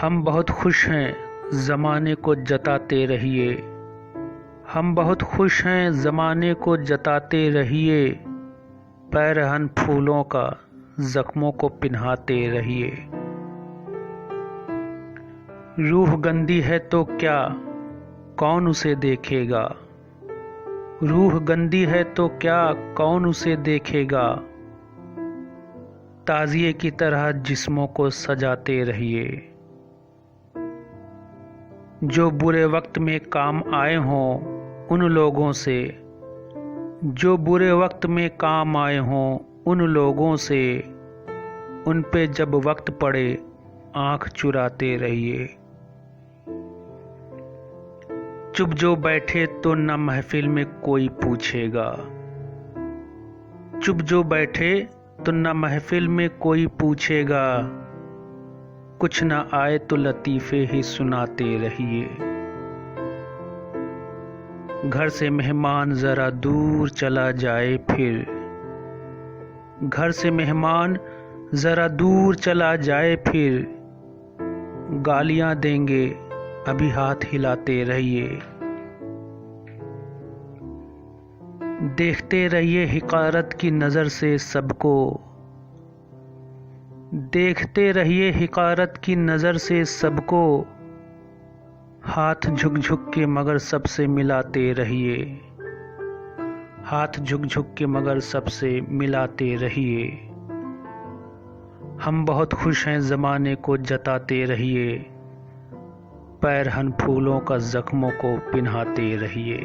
हम बहुत खुश हैं, ज़माने को जताते रहिए। हम बहुत खुश हैं, ज़माने को जताते रहिए। पैरहन फूलों का ज़ख्मों को पिन्हाते रहिए। रूह गंदी है तो क्या, कौन उसे देखेगा। रूह गंदी है तो क्या, कौन उसे देखेगा। ताज़िए की तरह जिस्मों को सजाते रहिए। जो बुरे वक्त में काम आए हों उन लोगों से, जो बुरे वक्त में काम आए हों उन लोगों से, उन पे जब वक्त पड़े आँख चुराते रहिए। चुप जो बैठे तो न महफिल में कोई पूछेगा। चुप जो बैठे तो न महफिल में कोई पूछेगा। कुछ न आए तो लतीफ़े ही सुनाते रहिए। घर से मेहमान ज़रा दूर चला जाए फिर, घर से मेहमान ज़रा दूर चला जाए फिर, गालियाँ देंगे अभी हाथ हिलाते रहिए। देखते रहिए हिकारत की नज़र से सबको, देखते रहिए हिकारत की नज़र से सबको। हाथ झुक झुक के मगर सबसे मिलाते रहिए। हाथ झुक झुक के मगर सबसे मिलाते रहिए। हम बहुत खुश हैं, ज़माने को जताते रहिए। पैरहन फूलों का ज़ख्मों को पिन्हाते रहिए।